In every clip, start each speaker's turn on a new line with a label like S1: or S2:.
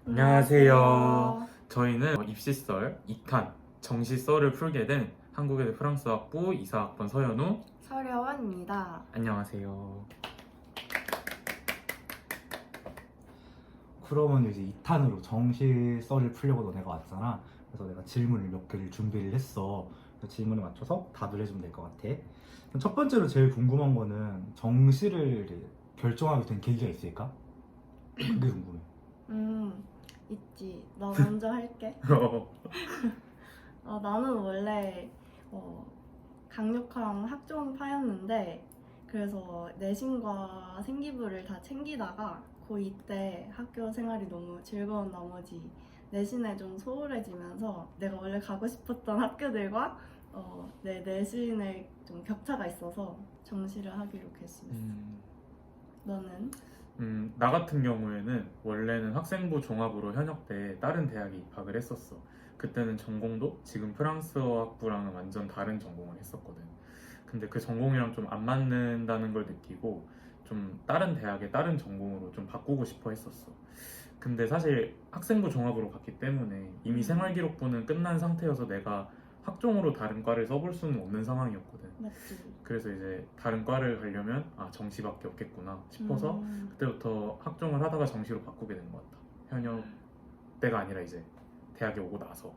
S1: 안녕하세요. 저희는 입시썰 2탄 정시썰을 풀게 된 한국외대 프랑스학부 이사학번 서현우.
S2: 서려원입니다.
S1: 안녕하세요.
S3: 그러면 이제 2탄으로 정시썰을 풀려고 너네가 왔잖아. 그래서 내가 질문을 몇 개를 준비를 했어. 그 질문에 맞춰서 답을 해주면 될 것 같아. 그럼 첫 번째로 제일 궁금한 거는 정시를 결정하게 된 계기가 있을까? 그게 궁금해.
S2: 있지. 나 먼저 할게. 나는 원래 강력한 학종파였는데 그래서 내신과 생기부를 다 챙기다가 고2 때 학교 생활이 너무 즐거운 나머지 내신에 좀 소홀해지면서 내가 원래 가고 싶었던 학교들과 내 내신에 좀 격차가 있어서 정시를 하기로 결심했어. 너는?
S1: 나 같은 경우에는 원래는 학생부 종합으로 현역 때 다른 대학에 입학을 했었어. 그때는 전공도 지금 프랑스어 학부랑은 완전 다른 전공을 했었거든. 근데 그 전공이랑 좀 안 맞는다는 걸 느끼고 좀 다른 대학에 다른 전공으로 좀 바꾸고 싶어 했었어. 근데 사실 학생부 종합으로 갔기 때문에 이미 생활기록부는 끝난 상태여서 내가 학종으로 다른 과를 써볼 수는 없는 상황이었거든.
S2: 맞지.
S1: 그래서 이제 다른 과를 가려면 정시밖에 없겠구나 싶어서 그때부터 학종을 하다가 정시로 바꾸게 된 것 같아. 현역 때가 아니라 이제 대학에 오고 나서.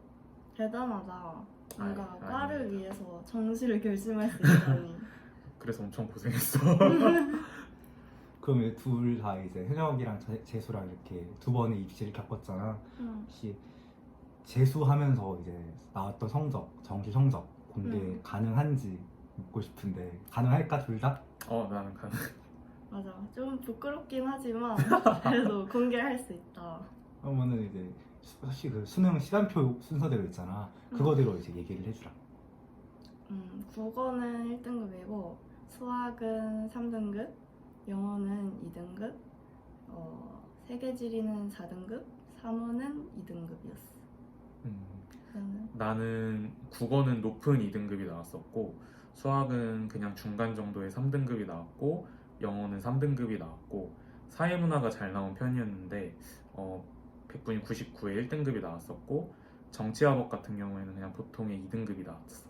S2: 대단하다. 뭔가
S1: 아이,
S2: 과를
S1: 아닙니다.
S2: 위해서 정시를 결심할 수 있다니.
S1: 그래서 엄청 고생했어.
S3: 그럼 둘 다 이제 현역이랑 재수랑 이렇게 두 번의 입시를 겪었잖아. 혹시 재수하면서 이제 나왔던 성적, 정시 성적 공개 가능한지 묻고 싶은데 가능할까 둘 다?
S1: 나는 가능.
S2: 맞아. 좀 부끄럽긴 하지만 그래도 공개할 수 있다.
S3: 그러면은 이제 혹시 그 수능 시간표 순서대로 있잖아. 그거대로 이제 얘기를 해주라.
S2: 국어는 1등급이고 수학은 3등급, 영어는 2등급, 세계지리는 4등급, 사문은 2등급이었어.
S1: 나는 국어는 높은 2등급이 나왔었고 수학은 그냥 중간 정도의 3등급이 나왔고 영어는 3등급이 나왔고 사회문화가 잘 나온 편이었는데 100분이 99에 1등급이 나왔었고 정치화법 같은 경우에는 그냥 보통의 2등급이 나왔어.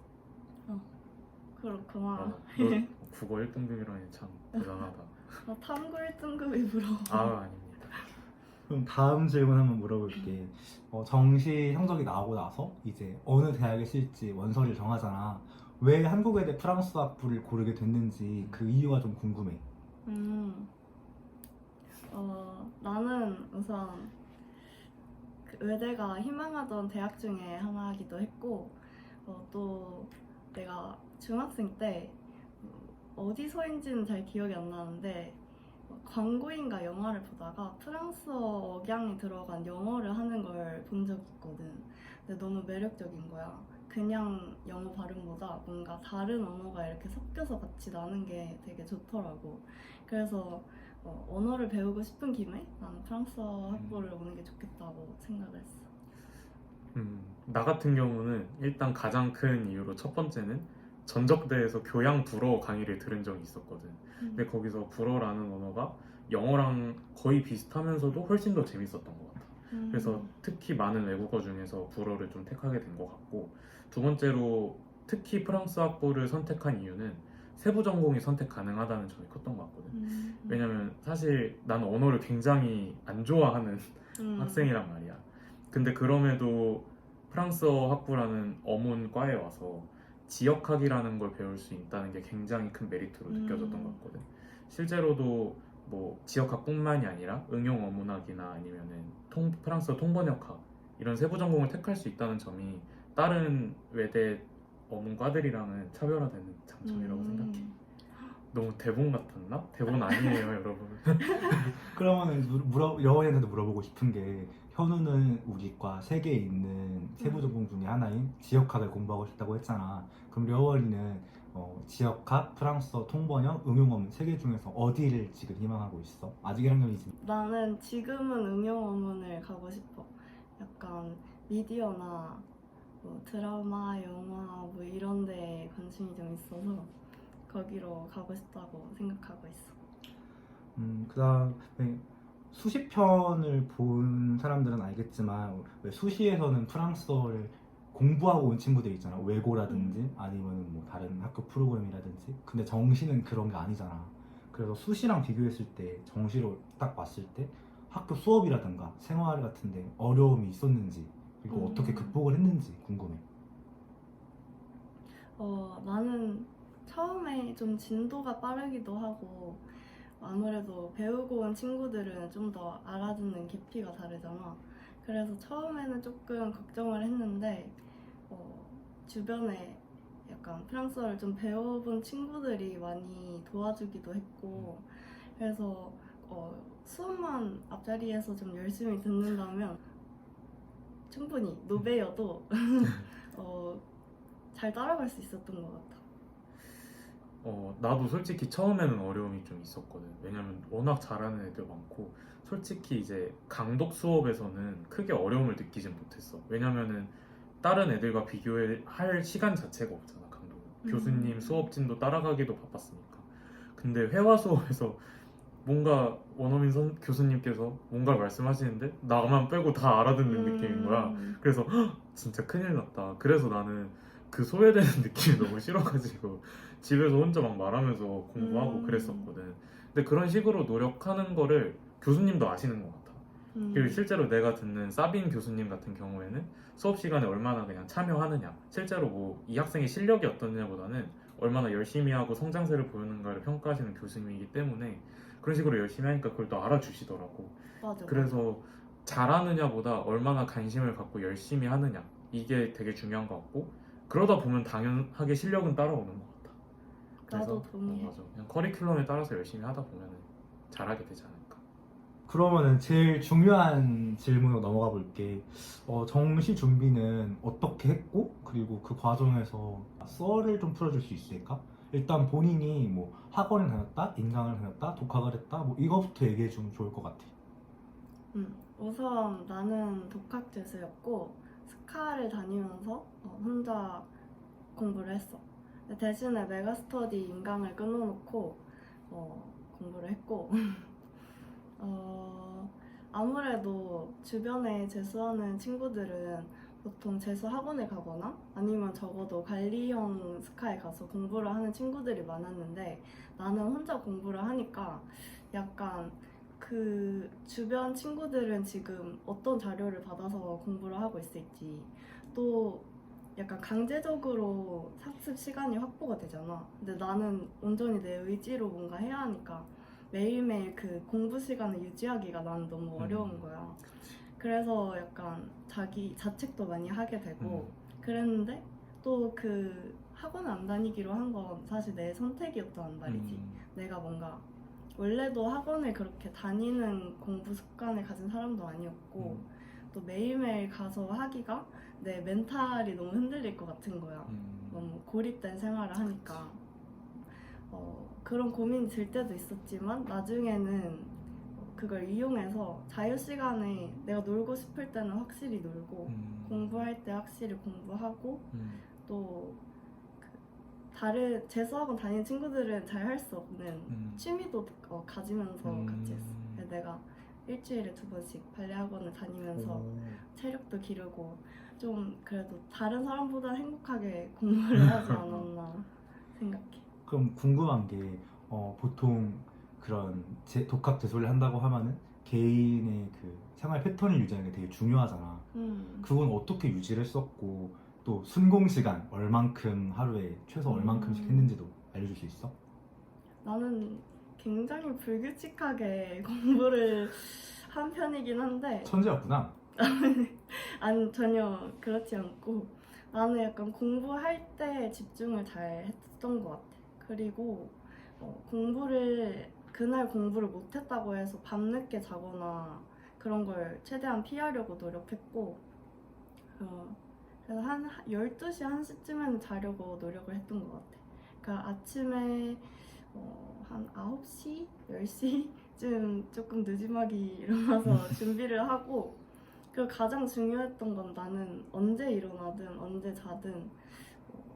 S2: 그렇구나.
S1: 너 국어 1등급이라니 참 대단하다.
S2: 탐구 1등급이 부러워.
S1: 아닙니다.
S3: 그럼 다음 질문 한번 물어볼게. 정시 성적이 나오고 나서 이제 어느 대학에 쓸지 원서를 정하잖아. 왜 한국외대 프랑스학부를 고르게 됐는지 그 이유가 좀 궁금해.
S2: 나는 우선 그 의대가 희망하던 대학 중에 하나이기도 했고 또 내가 중학생 때 어디서인지는 잘 기억이 안 나는데 광고인가 영화를 보다가 프랑스어 억양이 들어간 영어를 하는 걸 본 적이 있거든. 근데 너무 매력적인 거야. 그냥 영어 발음보다 뭔가 다른 언어가 이렇게 섞여서 같이 나는 게 되게 좋더라고. 그래서 언어를 배우고 싶은 김에 나는 프랑스어 학부를 오는 게 좋겠다고 생각을 했어.
S1: 나 같은 경우는 일단 가장 큰 이유로 첫 번째는 전적대에서 교양 불어 강의를 들은 적이 있었거든. 근데 거기서 불어라는 언어가 영어랑 거의 비슷하면서도 훨씬 더 재밌었던 것 같아. 그래서 특히 많은 외국어 중에서 불어를 좀 택하게 된 것 같고, 두 번째로 특히 프랑스 학부를 선택한 이유는 세부 전공이 선택 가능하다는 점이 컸던 것 같거든. 왜냐면 사실 나는 언어를 굉장히 안 좋아하는 학생이란 말이야. 근데 그럼에도 프랑스어 학부라는 어문과에 와서 지역학이라는 걸 배울 수 있다는 게 굉장히 큰 메리트로 느껴졌던 것 같거든. 실제로도 뭐 지역학뿐만이 아니라 응용 어문학이나 아니면은 프랑스어 통번역학 이런 세부 전공을 택할 수 있다는 점이 다른 외대 어문과들이랑은 차별화되는 장점이라고 생각해. 너무 대본 같았나? 대본 아니에요, 여러분.
S3: 그러면은 여원이한테도 물어보고 싶은 게 현우는 우리과 세계에 있는 세부 전공 중에 하나인 지역학을 공부하고 싶다고 했잖아. 그럼 여원이는 지역학, 프랑스어, 통번역, 응용어문 세 개 중에서 어디를 지금 희망하고 있어? 아직 1학년이지.
S2: 나는 지금은 응용 어문을 가고 싶어. 약간 미디어나 뭐 드라마, 영화 뭐 이런 데에 관심이 좀 있어서 거기로 가고 싶다고 생각하고 있어.
S3: 그다음에 수시 편을 본 사람들은 알겠지만 왜 수시에서는 프랑스어를 공부하고 온 친구들 있잖아. 외고라든지 아니면 뭐 다른 학교 프로그램이라든지. 근데 정시는 그런 게 아니잖아. 그래서 수시랑 비교했을 때 정시로 딱 봤을 때 학교 수업이라든가 생활 같은데 어려움이 있었는지 그리고 어떻게 극복을 했는지 궁금해.
S2: 나는 처음에 좀 진도가 빠르기도 하고 아무래도 배우고 온 친구들은 좀 더 알아듣는 깊이가 다르잖아. 그래서 처음에는 조금 걱정을 했는데 주변에 약간 프랑스어를 좀 배워본 친구들이 많이 도와주기도 했고 그래서 수업만 앞자리에서 좀 열심히 듣는다면 충분히 노베여도 잘 따라갈 수 있었던 것 같아.
S1: 나도 솔직히 처음에는 어려움이 좀 있었거든. 왜냐면 워낙 잘하는 애들 많고, 솔직히 이제 강독 수업에서는 크게 어려움을 느끼진 못했어. 왜냐면은 다른 애들과 비교할 시간 자체가 없잖아, 강독은. 교수님 수업진도 따라가기도 바빴으니까. 근데 회화 수업에서 뭔가 원어민 교수님께서 뭔가를 말씀하시는데 나만 빼고 다 알아듣는 느낌인 거야. 그래서 "헉, 진짜 큰일 났다. 그래서 나는 그 소외되는 느낌이 너무 싫어가지고 집에서 혼자 막 말하면서 공부하고 그랬었거든. 근데 그런 식으로 노력하는 거를 교수님도 아시는 것 같아. 그리고 실제로 내가 듣는 사빈 교수님 같은 경우에는 수업 시간에 얼마나 그냥 참여하느냐, 실제로 뭐 이 학생의 실력이 어떠냐보다는 얼마나 열심히 하고 성장세를 보이는가를 평가하시는 교수님이기 때문에 그런 식으로 열심히 하니까 그걸 또 알아주시더라고.
S2: 맞아.
S1: 그래서 잘하느냐보다 얼마나 관심을 갖고 열심히 하느냐, 이게 되게 중요한 것 같고, 그러다 보면 당연하게 실력은 따라오는 것 같아.
S2: 나도
S1: 그래서
S2: 동의해.
S1: 맞아. 그냥 커리큘럼에 따라서 열심히 하다 보면 잘하게 되지 않을까.
S3: 그러면은 제일 중요한 질문으로 넘어가 볼게. 정시 준비는 어떻게 했고, 그리고 그 과정에서 썰을 좀 풀어줄 수 있을까? 일단 본인이 뭐 학원을 다녔다, 인강을 다녔다, 독학을 했다, 뭐 이거부터 얘기해 주면 좋을 것 같아.
S2: 우선 나는 독학 재수였고 스카를 다니면서 혼자 공부를 했어. 근데 대신에 메가스터디 인강을 끊어놓고 공부를 했고 아무래도 주변에 재수하는 친구들은 보통 재수 학원에 가거나 아니면 적어도 관리형 스카에 가서 공부를 하는 친구들이 많았는데 나는 혼자 공부를 하니까 약간 그 주변 친구들은 지금 어떤 자료를 받아서 공부를 하고 있을지 또 약간 강제적으로 학습 시간이 확보가 되잖아. 근데 나는 온전히 내 의지로 뭔가 해야 하니까 매일매일 그 공부 시간을 유지하기가 나는 너무 어려운 거야. 그래서 약간 자기 자책도 많이 하게 되고 그랬는데 또 그 학원 안 다니기로 한 건 사실 내 선택이었단 말이지. 내가 뭔가 원래도 학원을 그렇게 다니는 공부 습관을 가진 사람도 아니었고 또 매일매일 가서 하기가 내 멘탈이 너무 흔들릴 것 같은 거야. 너무 고립된 생활을 하니까 그런 고민이 들 때도 있었지만 나중에는 그걸 이용해서 자유시간에 내가 놀고 싶을 때는 확실히 놀고 공부할 때 확실히 공부하고 또 다른 재수학원 다니는 친구들은 잘 할 수 없는 취미도 가지면서 같이 했어. 그래서 내가 일주일에 2번씩 발레 학원을 다니면서 체력도 기르고 좀 그래도 다른 사람보다 행복하게 공부를 하지 않았나 생각해.
S3: 그럼 궁금한 게 보통 그런 독학 재수를 한다고 하면은 개인의 그 생활 패턴을 유지하는 게 되게 중요하잖아. 그건 어떻게 유지를 했었고 또 순공 시간 얼만큼 하루에 최소 얼만큼씩 했는지도 알려줄 수 있어?
S2: 나는 굉장히 불규칙하게 공부를 한 편이긴 한데
S3: 천재였구나.
S2: 아니 전혀 그렇지 않고 나는 약간 공부할 때 집중을 잘 했던 것 같아. 그리고 그날 공부를 못했다고 해서 밤늦게 자거나 그런 걸 최대한 피하려고 노력했고 그래서 한 12시, 1시쯤에는 자려고 노력을 했던 것 같아. 그러니까 아침에 한 9시, 10시쯤 조금 늦지막이 일어나서 준비를 하고 그리고 가장 중요했던 건 나는 언제 일어나든 언제 자든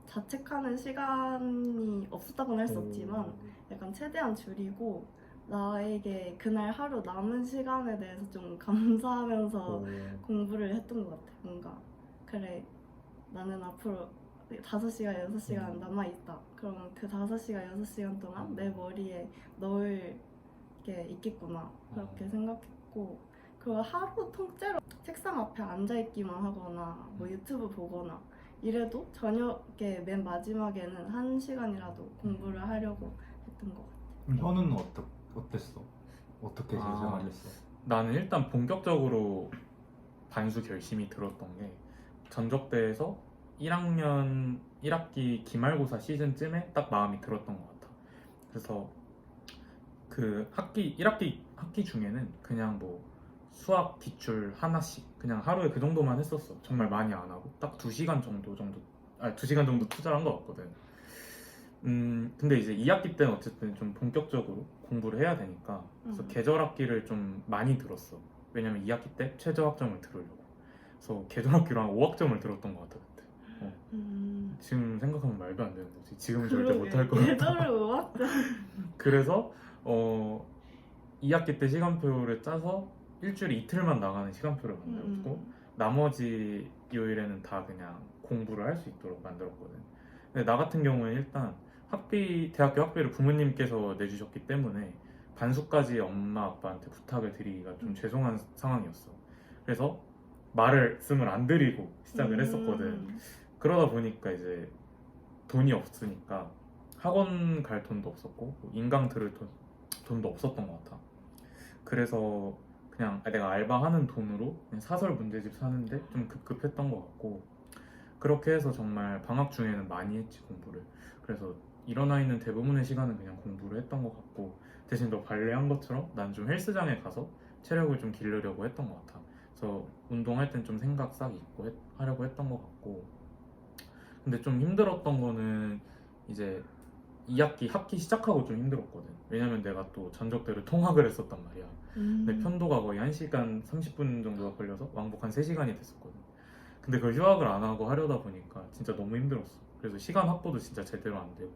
S2: 자책하는 시간이 없었다고는 할 수 없지만 약간 최대한 줄이고 나에게 그날 하루 남은 시간에 대해서 좀 감사하면서 공부를 했던 것 같아. 뭔가 그래 나는 앞으로 5시간, 6시간 남아있다. 그러면 그 5시간, 6시간 동안 내 머리에 넣을 게 있겠구나. 그렇게 생각했고 그리고 하루 통째로 책상 앞에 앉아있기만 하거나 뭐 유튜브 보거나 이래도 저녁에 맨 마지막에는 1시간이라도 공부를 하려고 했던 것 같아.
S3: 현우는 어땠어? 어떻게
S1: 아.
S3: 생활했어?
S1: 나는 일단 본격적으로 반수 결심이 들었던 게 전적대에서 1학년 1학기 기말고사 시즌쯤에 딱 마음이 들었던 것 같아. 그래서 그 학기 1학기 학기 중에는 그냥 뭐 수학 기출 하나씩 그냥 하루에 그 정도만 했었어. 정말 많이 안 하고 딱 2시간 정도 2시간 정도 투자를 한 것 같거든. 근데 이제 2학기 때는 어쨌든 좀 본격적으로 공부를 해야 되니까 그래서 계절학기를 좀 많이 들었어. 왜냐면 2학기 때 최저 학점을 들으려고. 그래서 계절학기로 한 5학점을 들었던 것 같아 그때. 지금 생각하면 말도 안 되는 거지. 지금 절대 못할 것 같아.
S2: 계절을 모았죠.
S1: 그래서 2학기 때 시간표를 짜서 일주일에 이틀만 나가는 시간표를 만들었고 나머지 요일에는 다 그냥 공부를 할 수 있도록 만들었거든. 근데 나 같은 경우는 일단 대학교 학비를 부모님께서 내주셨기 때문에 반수까지 엄마 아빠한테 부탁을 드리기가 좀 죄송한 상황이었어. 그래서 말씀을 안 드리고 시작을 했었거든. 그러다 보니까 이제 돈이 없으니까 학원 갈 돈도 없었고 인강 들을 돈도 없었던 것 같아. 그래서 그냥 내가 알바하는 돈으로 그냥 사설 문제집 사는데 좀 급급했던 것 같고 그렇게 해서 정말 방학 중에는 많이 했지 공부를. 그래서 일어나 있는 대부분의 시간은 그냥 공부를 했던 것 같고 대신 너 발레한 것처럼 난 좀 헬스장에 가서 체력을 좀 기르려고 했던 것 같아. 그래서 운동할 땐 좀 생각 싹 잊고 하려고 했던 것 같고 근데 좀 힘들었던 거는 이제 2학기 학기 시작하고 좀 힘들었거든. 왜냐면 내가 또 전적대로 통학을 했었단 말이야. 근데 편도가 거의 1시간 30분 정도가 걸려서 왕복 한 3시간이 됐었거든. 근데 그걸 휴학을 안 하고 하려다 보니까 진짜 너무 힘들었어. 그래서 시간 확보도 진짜 제대로 안 되고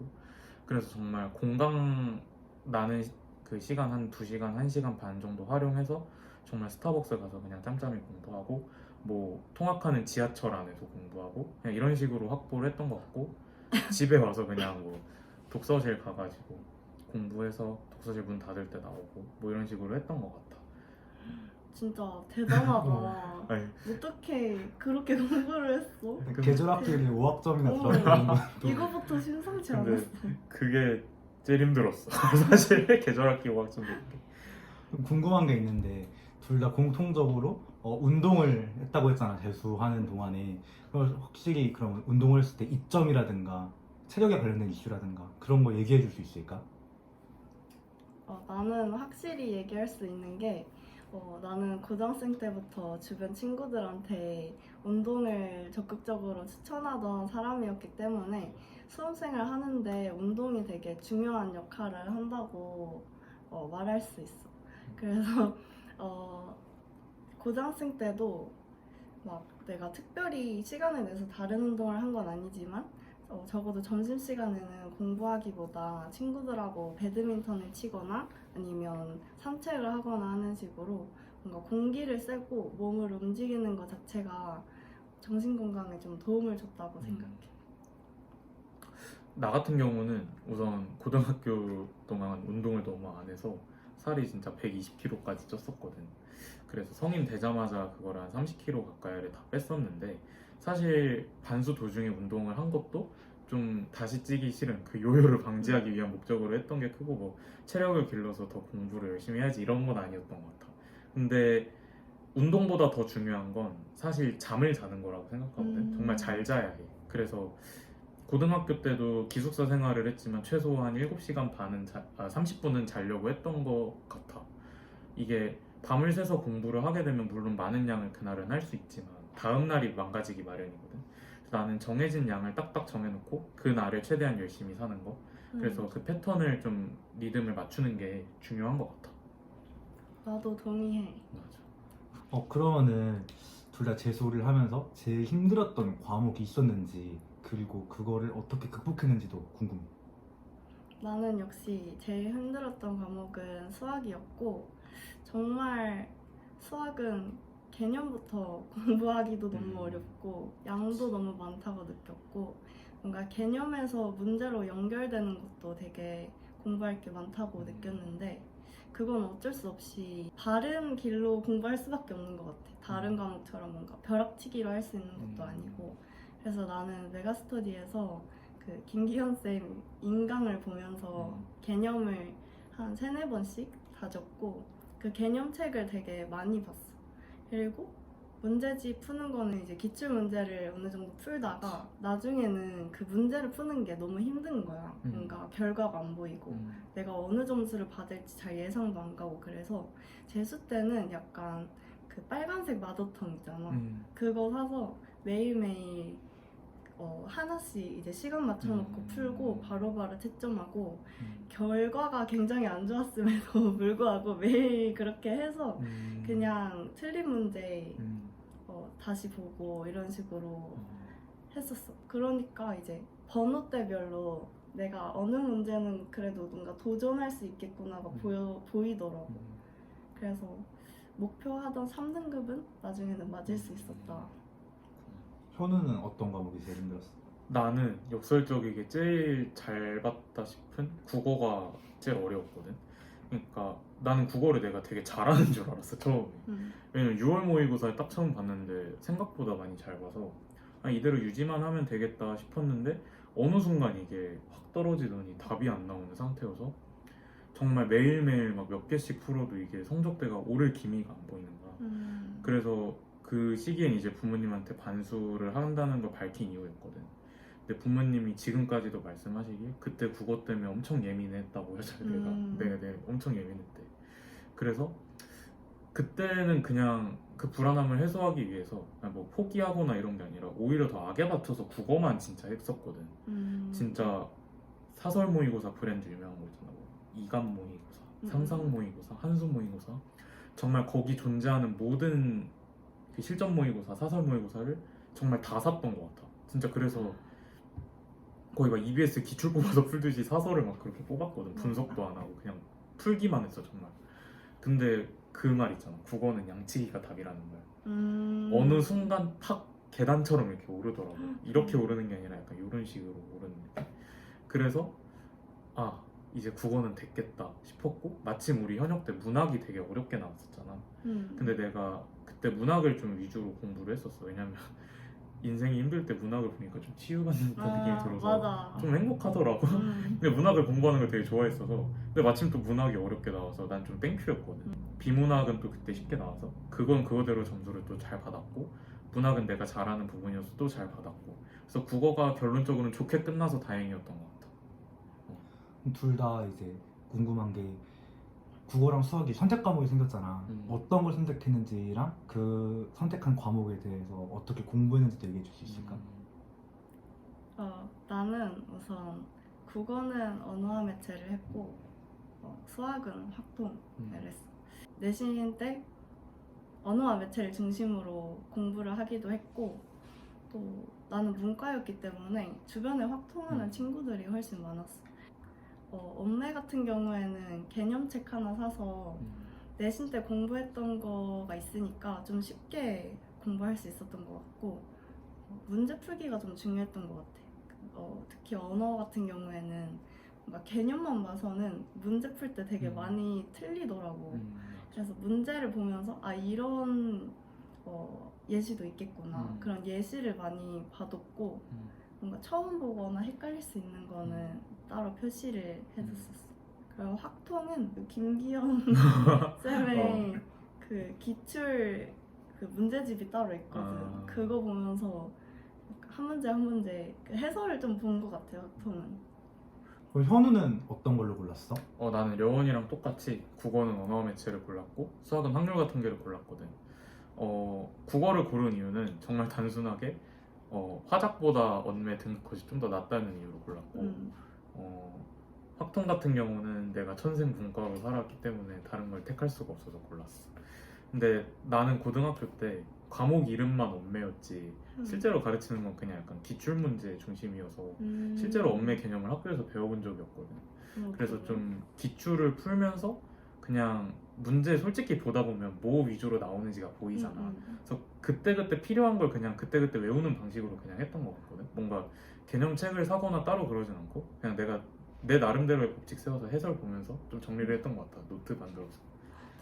S1: 그래서 정말 공강 나는 그 시간 한 2시간, 1시간 반 정도 활용해서 정말 스타벅스 가서 그냥 짬짬이 공부하고 뭐 통학하는 지하철 안에서 공부하고 그냥 이런 식으로 확보를 했던 것 같고 집에 와서 그냥 뭐 독서실 가가지고 공부해서 독서실 문 닫을 때 나오고 뭐 이런 식으로 했던 것 같아.
S2: 진짜 대단하다.
S1: 아니,
S2: 어떻게 그렇게 공부를 했어?
S3: 계절 학기를 5학점이나
S2: 어.
S3: 들었다는 건
S2: 이거부터 심상치
S1: 근데
S2: 않았어.
S1: 그게 제일 힘들었어. 사실 계절학기 5학점 듣기.
S3: 궁금한 게 있는데 둘 다 공통적으로 운동을 했다고 했잖아 재수하는 동안에. 그럼 확실히 그럼 운동을 했을 때 이점이라든가 체력에 관련된 이슈라든가 그런 거 얘기해 줄 수 있을까?
S2: 나는 확실히 얘기할 수 있는 게 나는 고등학생 때부터 주변 친구들한테 운동을 적극적으로 추천하던 사람이었기 때문에 수험생을 하는데 운동이 되게 중요한 역할을 한다고 말할 수 있어. 그래서 고등학생 때도 막 내가 특별히 시간을 내서 다른 운동을 한 건 아니지만 적어도 점심시간에는 공부하기보다 친구들하고 배드민턴을 치거나 아니면 산책을 하거나 하는 식으로 뭔가 공기를 쐬고 몸을 움직이는 것 자체가 정신건강에 좀 도움을 줬다고 생각해.
S1: 나 같은 경우는 우선 고등학교 동안 운동을 너무 안 해서 살이 진짜 120kg까지 쪘었거든. 그래서 성인 되자마자 그걸 한 30kg 가까이를 다 뺐었는데 사실 반수 도중에 운동을 한 것도 좀 다시 찌기 싫은 그 요요를 방지하기 위한 목적으로 했던 게 크고 뭐 체력을 길러서 더 공부를 열심히 해야지 이런 건 아니었던 것 같아. 근데 운동보다 더 중요한 건 사실 잠을 자는 거라고 생각하거든. 정말 잘 자야 해. 그래서 고등학교 때도 기숙사 생활을 했지만 최소한 7시간 반은 30분은 자려고 했던 것 같아. 이게 밤을 새서 공부를 하게 되면 물론 많은 양을 그날은 할 수 있지만 다음 날이 망가지기 마련이거든. 그래서 나는 정해진 양을 딱딱 정해놓고 그 날을 최대한 열심히 사는 거. 그래서 그 패턴을 좀 리듬을 맞추는 게 중요한 것 같아.
S2: 나도 동의해.
S1: 맞아.
S3: 그러면은 둘 다 재수를 하면서 제일 힘들었던 과목이 있었는지 그리고 그거를 어떻게 극복했는지도 궁금해.
S2: 나는 역시 제일 힘들었던 과목은 수학이었고 정말 수학은 개념부터 공부하기도 너무 어렵고 양도 너무 많다고 느꼈고 뭔가 개념에서 문제로 연결되는 것도 되게 공부할 게 많다고 느꼈는데 그건 어쩔 수 없이 다른 길로 공부할 수밖에 없는 것 같아. 다른 과목처럼 뭔가 벼락치기로 할 수 있는 것도 아니고 그래서 나는 메가스터디에서 그 김기현 쌤 인강을 보면서 개념을 한 3-4번씩 다졌고 그 개념책을 되게 많이 봤어. 그리고 문제집 푸는 거는 이제 기출 문제를 어느 정도 풀다가 나중에는 그 문제를 푸는 게 너무 힘든 거야. 뭔가 결과가 안 보이고 내가 어느 점수를 받을지 잘 예상도 안 가고 그래서 재수 때는 약간 그 빨간색 마더텀 있잖아. 그거 사서 매일매일 하나씩 이제 시간 맞춰놓고 풀고 바로바로 채점하고 결과가 굉장히 안 좋았음에도 불구하고 매일 그렇게 해서 그냥 틀린 문제 다시 보고 이런 식으로 했었어. 그러니까 이제 번호대별로 내가 어느 문제는 그래도 뭔가 도전할 수 있겠구나가 보이더라고. 그래서 목표하던 3등급은 나중에는 맞을 수 있었다.
S3: 현우는 어떤 과목이 제일 힘들었어?
S1: 나는 역설적이게 제일 잘 봤다 싶은 국어가 제일 어려웠거든. 그러니까 나는 국어를 내가 되게 잘하는 줄 알았어 처음에. 왜냐면 6월 모의고사를 딱 처음 봤는데 생각보다 많이 잘 봐서 이대로 유지만 하면 되겠다 싶었는데 어느 순간 이게 확 떨어지더니 답이 안 나오는 상태여서 정말 매일매일 막 몇 개씩 풀어도 이게 성적대가 오를 기미가 안 보이는 거야. 그래서 그 시기엔 이제 부모님한테 반수를 한다는 걸 밝힌 이유였거든. 근데 부모님이 지금까지도 말씀하시길 그때 국어 때문에 엄청 예민했다고 하잖아요. 내가 엄청 예민했대. 그래서 그때는 그냥 그 불안함을 해소하기 위해서 뭐 포기하거나 이런 게 아니라 오히려 더 악에 받쳐서 국어만 진짜 했었거든. 진짜 사설 모의고사 브랜드 유명한 거 있잖아. 뭐 이감 모의고사, 상상 모의고사, 한수 모의고사. 정말 거기 존재하는 모든 그 실전 모의고사, 사설 모의고사를 정말 다 샀던 것 같아. 진짜 그래서 거의 막 EBS 기출 뽑아서 풀듯이 사설을 막 그렇게 뽑았거든. 분석도 안 하고 그냥 풀기만 했어 정말. 근데 그 말 있잖아. 국어는 양치기가 답이라는 말. 어느 순간 탁 계단처럼 이렇게 오르더라고. 이렇게 오르는 게 아니라 약간 이런 식으로 오르는 느낌. 그래서 이제 국어는 됐겠다 싶었고 마침 우리 현역 때 문학이 되게 어렵게 나왔었잖아. 근데 내가 그때 문학을 좀 위주로 공부를 했었어. 왜냐면 인생이 힘들 때 문학을 보니까 좀 치유받는 느낌이 들어서
S2: 맞아.
S1: 좀 행복하더라고. 근데 문학을 공부하는 걸 되게 좋아했어서 근데 마침 또 문학이 어렵게 나와서 난 좀 땡큐였거든. 비문학은 또 그때 쉽게 나와서 그건 그거대로 점수를 또 잘 받았고 문학은 내가 잘하는 부분이어서 또 잘 받았고 그래서 국어가 결론적으로는 좋게 끝나서 다행이었던 것 같아.
S3: 둘 다 이제 궁금한 게 국어랑 수학이 선택 과목이 생겼잖아. 어떤 걸 선택했는지랑 그 선택한 과목에 대해서 어떻게 공부했는지도 얘기해 줄 수 있을까?
S2: 나는 우선 국어는 언어와 매체를 했고 수학은 확통을 했어. 내신 때 언어와 매체를 중심으로 공부를 하기도 했고 또 나는 문과였기 때문에 주변에 확통하는 친구들이 훨씬 많았어. 엄매 같은 경우에는 개념책 하나 사서 내신 때 공부했던 거가 있으니까 좀 쉽게 공부할 수 있었던 것 같고 문제 풀기가 좀 중요했던 것 같아. 특히 언어 같은 경우에는 뭔가 개념만 봐서는 문제 풀 때 되게 많이 틀리더라고. 그래서 문제를 보면서 이런 예시도 있겠구나. 그런 예시를 많이 봐뒀고 뭔가 처음 보거나 헷갈릴 수 있는 거는 따로 표시를 해뒀었어. 그리고 확통은 김기현 쌤의 그 기출 그 문제집이 따로 있거든. 그거 보면서 한 문제 한 문제 그 해설을 좀 본 것 같아요. 확통은.
S3: 그럼 현우는 어떤 걸로 골랐어?
S1: 나는 려원이랑 똑같이 국어는 언어와 매체를 골랐고 수학은 확률과 통계를 골랐거든. 국어를 고른 이유는 정말 단순하게 화작보다 언매 등급컷이 좀 더 낫다는 이유로 골랐고 확통 같은 경우는 내가 천생 문과로 살았기 때문에 다른 걸 택할 수가 없어서 골랐어. 근데 나는 고등학교 때 과목 이름만 언매였지 실제로 가르치는 건 그냥 약간 기출문제 중심이어서 실제로 언매 개념을 학교에서 배워본 적이 없거든. 그래서 좀 기출을 풀면서 그냥 문제 솔직히 보다 보면 뭐 위주로 나오는지가 보이잖아. 그래서 그때그때 필요한 걸 그냥 그때그때 외우는 방식으로 그냥 했던 것 같거든. 뭔가 개념책을 사거나 따로 그러진 않고 그냥 내가 내 나름대로의 법칙 세워서 해설 보면서 좀 정리를 했던 것 같아. 노트 만들어서.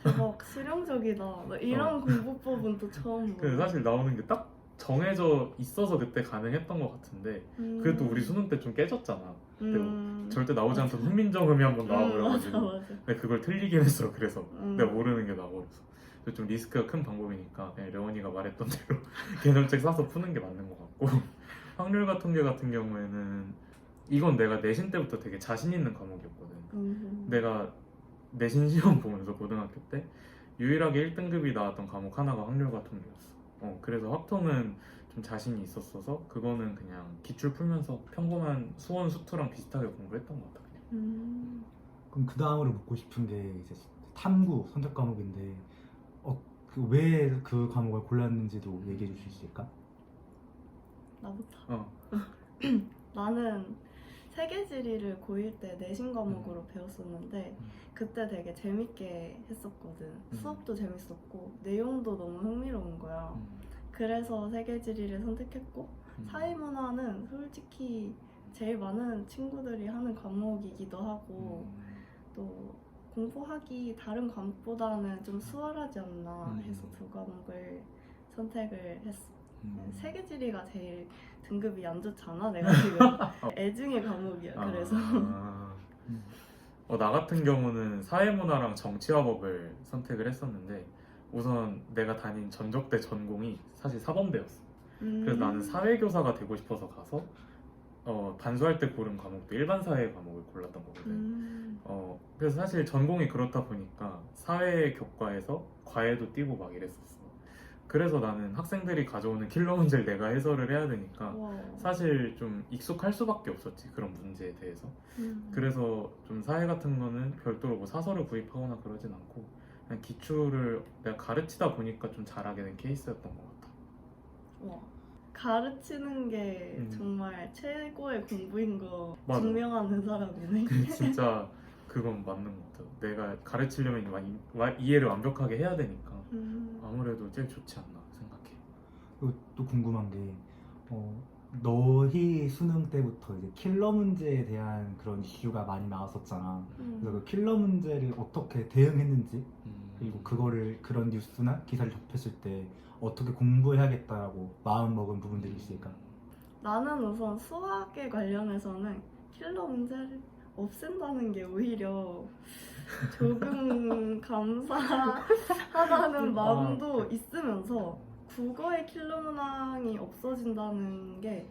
S2: 대박 실용적이다. 나 이런 공부법은 또 처음
S1: 그래서
S2: 봐.
S1: 사실 나오는 게 딱 정해져 있어서 그때 가능했던 것 같은데 그래도 우리 수능 때 좀 깨졌잖아. 절대 나오지 않던 훈민정음이 한번 나와버려가지고
S2: 맞아.
S1: 근데 그걸 틀리긴 했어. 그래서
S2: 음.
S1: 내가 모르는 게 나와버렸어. 그래서 좀 리스크가 큰 방법이니까 그냥 려원이가 말했던 대로 개념책 사서 푸는 게 맞는 것 같고 확률과 통계 같은 경우에는 이건 내가 내신 때부터 되게 자신 있는 과목이었거든. 내가 내신 시험 보면서 고등학교 때 유일하게 1등급이 나왔던 과목 하나가 확률과 통계였어. 그래서 확통은 좀 자신이 있었어서 그거는 그냥 기출 풀면서 평범한 수원 수투랑 비슷하게 공부했던 것 같아. 그냥.
S3: 그럼 그 다음으로 묻고 싶은 게 이제 탐구 선택 과목인데 왜 그 과목을 골랐는지도 얘기해 줄 수 있을까?
S2: 나부터. 나는 세계지리를 고1 때 내신 과목으로 배웠었는데 그때 되게 재밌게 했었거든. 수업도 재밌었고 내용도 너무 흥미로운 거야. 그래서 세계지리를 선택했고 사회문화는 솔직히 제일 많은 친구들이 하는 과목이기도 하고 또 공부하기 다른 과목보다는 좀 수월하지 않나 해서 두 과목을 선택을 했어. 세계지리가 제일 등급이 안 좋잖아. 내가 지금 애증의 과목이야. 그래서
S1: 나 같은 경우는 사회문화랑 정치화법을 선택을 했었는데 우선 내가 다닌 전적대 전공이 사실 사범대였어. 그래서 나는 사회교사가 되고 싶어서 가서 반수할 때 고른 과목도 일반 사회 과목을 골랐던 거거든. 그래서 사실 전공이 그렇다 보니까 사회 교과에서 과외도 띄고 막 이랬었어. 그래서 나는 학생들이 가져오는 킬러 문제를 내가 해설을 해야 되니까 사실 좀 익숙할 수밖에 없었지, 그런 문제에 대해서. 그래서 좀 사회 같은 거는 별도로 뭐 사설을 구입하거나 그러진 않고 그냥 기출을 내가 가르치다 보니까 좀 잘하게 된 케이스였던 것 같아.
S2: 와, 가르치는 게 정말 최고의 공부인 거
S1: 맞아.
S2: 증명하는 사람이네.
S1: 진짜 그건 맞는 것 같아. 내가 가르치려면 이해를 완벽하게 해야 되니까 아무래도 제일 좋지 않나 생각해.
S3: 그리고 또 궁금한 게 너희 수능 때부터 이제 킬러 문제에 대한 그런 이슈가 많이 나왔었잖아. 그래서 그 킬러 문제를 어떻게 대응했는지 그리고 그런 뉴스나 기사를 접했을 때 어떻게 공부해야겠다라고 마음 먹은 부분들이 있을까?
S2: 나는 우선 수학에 관련해서는 킬러 문제를 없앤다는 게 오히려 조금 감사하다는 마음도 있으면서 국어의 킬러 문항이 없어진다는 게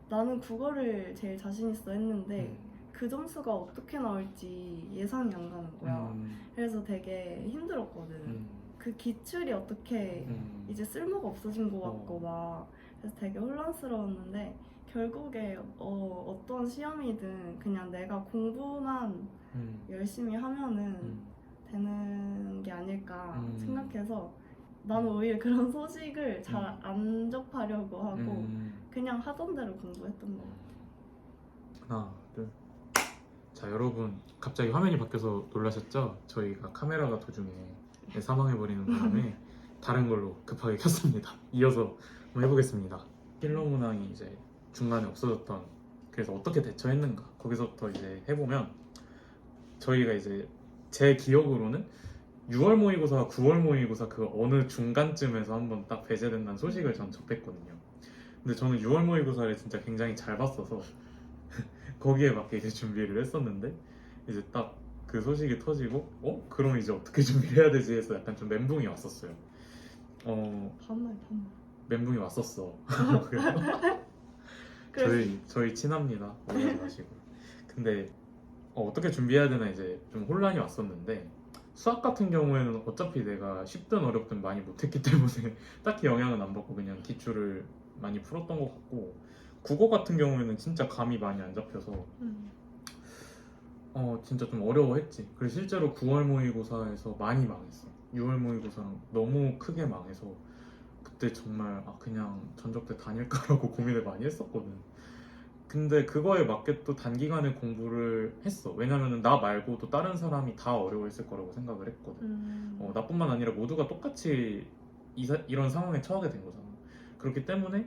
S2: 나는 국어를 제일 자신 있어 했는데 그 점수가 어떻게 나올지 예상이 안 가는 거야. 그래서 되게 힘들었거든. 그 기출이 어떻게 이제 쓸모가 없어진 것 같고 막 그래서 되게 혼란스러웠는데 결국에 어떤 시험이든 그냥 내가 공부만 열심히 하면은 되는 게 아닐까 생각해서 나는 오히려 그런 소식을 잘 안 접하려고 하고 그냥 하던 대로 공부했던 것 같아.
S1: 하나, 둘. 자, 여러분 갑자기 화면이 바뀌어서 놀라셨죠? 저희가 카메라가 도중에 사망해버리는 바람에 다른 걸로 급하게 켰습니다. 이어서 한번 해보겠습니다. 킬러 문항이 이제 중간에 없어졌던, 그래서 어떻게 대처했는가 거기서부터 이제 해보면 저희가 이제 제 기억으로는 6월 모의고사와 9월 모의고사 그 어느 중간쯤에서 한번 딱 배제된다는 소식을 전 접했거든요. 근데 저는 6월 모의고사를 진짜 굉장히 잘 봤어서 거기에 맞게 이제 준비를 했었는데 이제 딱 그 소식이 터지고 그럼 이제 어떻게 준비를 해야 되지 해서 약간 좀 멘붕이 왔었어요.
S2: 반말.
S1: 멘붕이 왔었어. 저희 친합니다. 오해하지 마시고. 근데 어떻게 준비해야 되나 이제 좀 혼란이 왔었는데 수학 같은 경우에는 어차피 내가 쉽든 어렵든 많이 못했기 때문에 딱히 영향은 안 받고 그냥 기출을 많이 풀었던 것 같고, 국어 같은 경우에는 진짜 감이 많이 안 잡혀서 진짜 좀 어려워했지. 그래서 실제로 9월 모의고사에서 많이 망했어. 6월 모의고사랑 너무 크게 망해서 그때 정말 그냥 전적대 다닐까라고 고민을 많이 했었거든. 근데 그거에 맞게 또 단기간에 공부를 했어. 왜냐면은 나 말고도 다른 사람이 다 어려워했을 거라고 생각을 했거든. 나뿐만 아니라 모두가 똑같이 이런 상황에 처하게 된 거잖아. 그렇기 때문에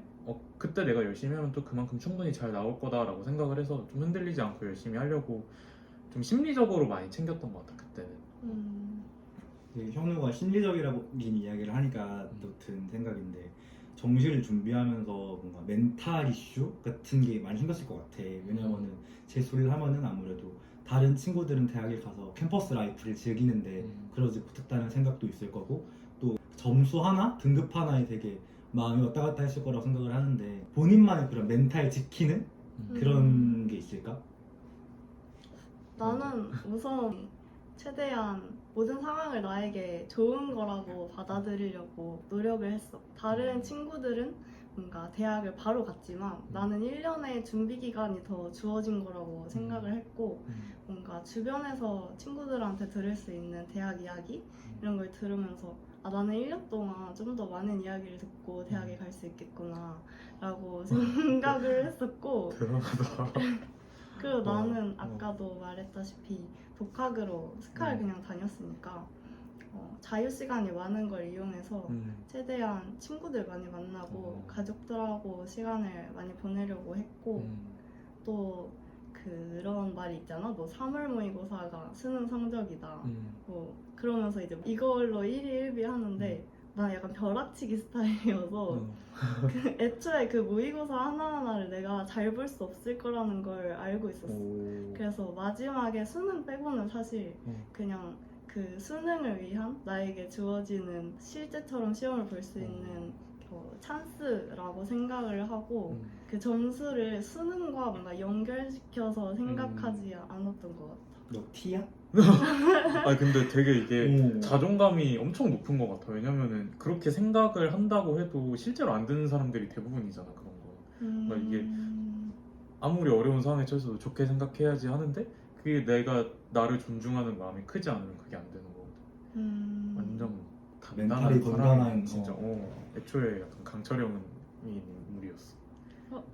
S1: 그때 내가 열심히 하면 또 그만큼 충분히 잘 나올 거다라고 생각을 해서 좀 흔들리지 않고 열심히 하려고 좀 심리적으로 많이 챙겼던 것 같아 그때는.
S3: 현우가 심리적이라고 이야기를 하니까 또 든 생각인데 정시를 준비하면서 뭔가 멘탈 이슈 같은 게 많이 생겼을 것 같아. 왜냐면은 재수를 하면은 아무래도 다른 친구들은 대학에 가서 캠퍼스 라이프를 즐기는데 그러지 못했다는 생각도 있을 거고 또 점수 하나, 등급 하나에 되게 마음이 왔다 갔다 했을 거라고 생각을 하는데 본인만의 그런 멘탈 지키는 그런 게 있을까?
S2: 나는 우선 최대한 모든 상황을 나에게 좋은 거라고 받아들이려고 노력을 했어. 다른 친구들은 뭔가 대학을 바로 갔지만 나는 1년의 준비 기간이 더 주어진 거라고 생각을 했고 뭔가 주변에서 친구들한테 들을 수 있는 대학 이야기 이런 걸 들으면서 나는 1년 동안 좀 더 많은 이야기를 듣고 대학에 갈 수 있겠구나 라고 생각을 했었고
S1: 대단하다.
S2: 그리고 나는 아까도 말했다시피 독학으로 스카를 그냥 다녔으니까 자유 시간이 많은 걸 이용해서 최대한 친구들 많이 만나고 가족들하고 시간을 많이 보내려고 했고 또 그런 말이 있잖아. 뭐 3월 모의고사가 수능 성적이다. 뭐 그러면서 이제 이걸로 1위 1비 하는데 나 약간 벼락치기 스타일이어서 애초에 그 모의고사 하나하나를 내가 잘 볼 수 없을 거라는 걸 알고 있었어. 그래서 마지막에 수능 빼고는 사실 그냥 그 수능을 위한 나에게 주어지는 실제처럼 시험을 볼 수 있는 찬스라고 생각을 하고 그 점수를 수능과 뭔가 연결시켜서 생각하지 않았던 것 같아.
S3: 너 T야?
S1: 아니 근데 되게 이게
S3: 오.
S1: 자존감이 엄청 높은 것 같아. 왜냐면은 그렇게 생각을 한다고 해도 실제로 안 되는 사람들이 대부분이잖아 그런 거. 그러니까 이게 아무리 어려운 상황에 처해서도 좋게 생각해야지 하는데 그게 내가 나를 존중하는 마음이 크지 않으면 그게 안 되는 거거든. 완전 단단한
S3: 멘탈이 건강한,
S1: 사람이 진짜 애초에 약간 강철형이 인물이었어.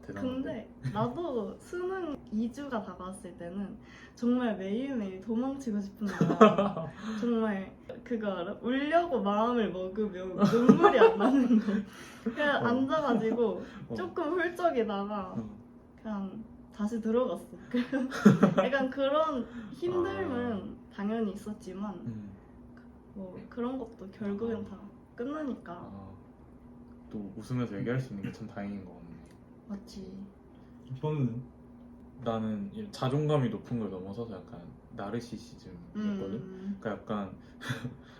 S1: 대단하다.
S2: 근데 나도 수능 2주가 다가왔을 때는 정말 매일매일 도망치고 싶은 거야. 정말 그거 알아? 울려고 마음을 먹으면 눈물이 안 나는 거. 그냥 앉아가지고 조금 훌쩍이다가 그냥 다시 들어갔어. 약간 그런 힘듦은 당연히 있었지만 뭐 그런 것도 결국엔 다 끝나니까.
S1: 또 웃으면서 얘기할 수 있는 게 참 다행인 것 같네.
S2: 맞지.
S3: 현우는?
S1: 나는 이 자존감이 높은 걸 넘어서서 약간 나르시시즘이었거든. 그러니까 약간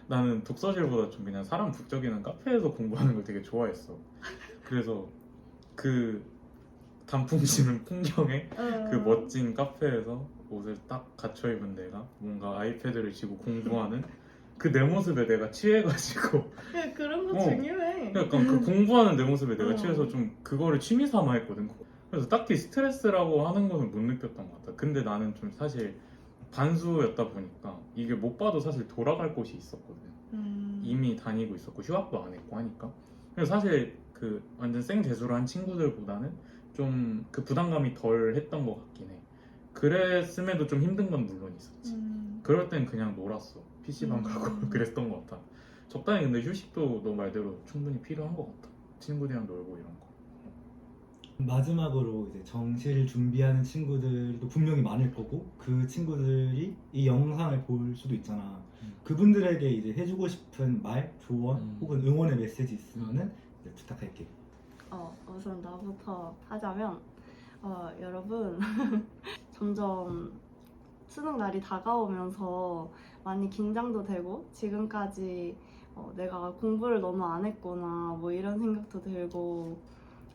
S1: 나는 독서실보다 좀 그냥 사람 북적이는 카페에서 공부하는 걸 되게 좋아했어. 그래서 그 단풍 지는 풍경에 그 멋진 카페에서 옷을 딱 갖춰 입은 내가 뭔가 아이패드를 쥐고 공부하는 그 내 모습에 내가 취해가지고
S2: 그런 거 중요해.
S1: 약간 그 공부하는 내 모습에 내가 취해서 좀 그거를 취미 삼아 했거든. 그래서 딱히 스트레스라고 하는 거는 못 느꼈던 것 같아. 근데 나는 좀 사실 반수였다 보니까 이게 못 봐도 사실 돌아갈 곳이 있었거든. 이미 다니고 있었고 휴학도 안 했고 하니까. 그래서 사실 그 완전 생재수를 한 친구들보다는 좀 그 부담감이 덜 했던 것 같긴 해. 그랬음에도 좀 힘든 건 물론 있었지. 그럴 땐 그냥 놀았어. PC방 가고 그랬던 것 같아. 적당히 근데 휴식도 너 말대로 충분히 필요한 것 같아. 친구들이랑 놀고 이런 거.
S3: 마지막으로 이제 정시를 준비하는 친구들도 분명히 많을 거고 그 친구들이 이 영상을 볼 수도 있잖아. 그분들에게 이제 해주고 싶은 말, 조언 혹은 응원의 메시지 있으면은 이제 부탁할게.
S2: 우선 나부터 하자면 여러분 점점 수능 날이 다가오면서 많이 긴장도 되고 지금까지 내가 공부를 너무 안 했구나 뭐 이런 생각도 들고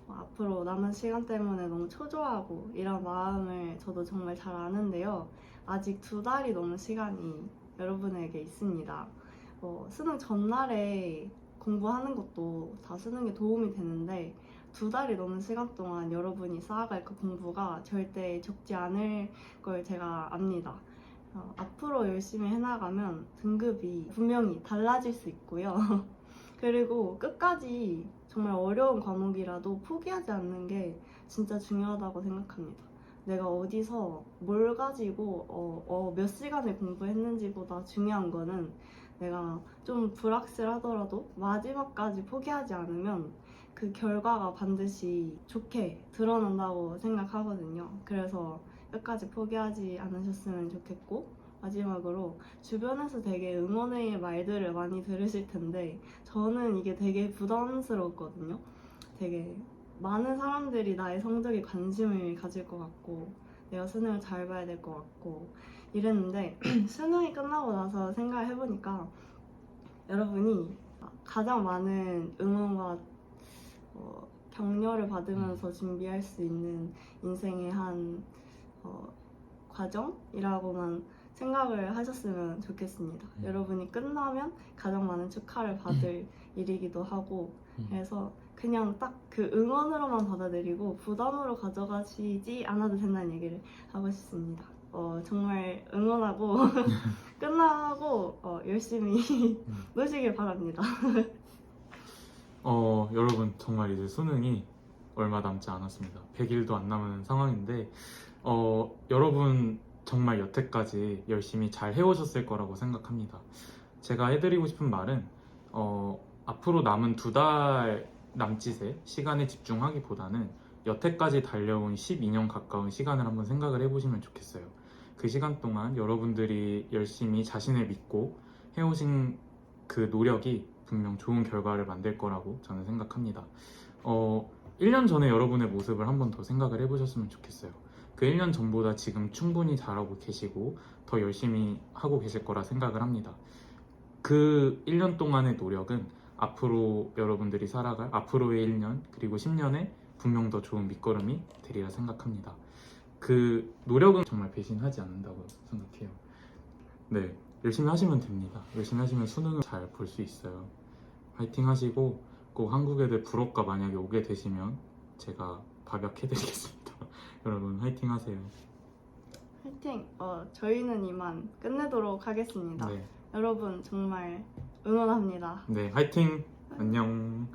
S2: 앞으로 남은 시간 때문에 너무 초조하고 이런 마음을 저도 정말 잘 아는데요. 아직 2달이 넘은 시간이 여러분에게 있습니다. 수능 전날에 공부하는 것도 다 수능에 도움이 되는데 2달이 넘는 시간 동안 여러분이 쌓아갈 그 공부가 절대 적지 않을 걸 제가 압니다. 앞으로 열심히 해나가면 등급이 분명히 달라질 수 있고요. 그리고 끝까지 정말 어려운 과목이라도 포기하지 않는 게 진짜 중요하다고 생각합니다. 내가 어디서 뭘 가지고 몇 시간을 공부했는지보다 중요한 거는 내가 좀 불확실하더라도 마지막까지 포기하지 않으면 그 결과가 반드시 좋게 드러난다고 생각하거든요. 그래서 끝까지 포기하지 않으셨으면 좋겠고, 마지막으로 주변에서 되게 응원의 말들을 많이 들으실 텐데 저는 이게 되게 부담스러웠거든요. 되게 많은 사람들이 나의 성적에 관심을 가질 것 같고 내가 수능을 잘 봐야 될 것 같고 이랬는데 수능이 끝나고 나서 생각을 해보니까 여러분이 가장 많은 응원과 격려를 받으면서 준비할 수 있는 인생의 한 과정이라고만 생각을 하셨으면 좋겠습니다. 여러분이 끝나면 가장 많은 축하를 받을 일이기도 하고 그래서 그냥 딱 그 응원으로만 받아들이고 부담으로 가져가시지 않아도 된다는 얘기를 하고 싶습니다. 정말 응원하고 끝나고 열심히 노시길 바랍니다.
S1: 여러분 정말 이제 수능이 얼마 남지 않았습니다. 100일도 안 남은 상황인데 여러분 정말 여태까지 열심히 잘 해오셨을 거라고 생각합니다. 제가 해드리고 싶은 말은 앞으로 남은 2달 남짓의 시간에 집중하기보다는 여태까지 달려온 12년 가까운 시간을 한번 생각을 해보시면 좋겠어요. 그 시간 동안 여러분들이 열심히 자신을 믿고 해오신 그 노력이 분명 좋은 결과를 만들 거라고 저는 생각합니다. 1년 전에 여러분의 모습을 한번 더 생각을 해보셨으면 좋겠어요. 그 1년 전보다 지금 충분히 잘하고 계시고 더 열심히 하고 계실 거라 생각을 합니다. 그 1년 동안의 노력은 앞으로 여러분들이 살아갈 앞으로의 1년 그리고 10년에 분명 더 좋은 밑거름이 되리라 생각합니다. 그 노력은 정말 배신하지 않는다고 생각해요. 네, 열심히 하시면 됩니다. 열심히 하시면 수능을 잘 볼 수 있어요. 화이팅 하시고 꼭 한국 애들 불어과 만약에 오게 되시면 제가 밥약해드리겠습니다. 여러분 화이팅 하세요.
S2: 화이팅! 저희는 이만 끝내도록 하겠습니다.
S1: 네,
S2: 여러분 정말 응원합니다.
S1: 네 화이팅! 안녕.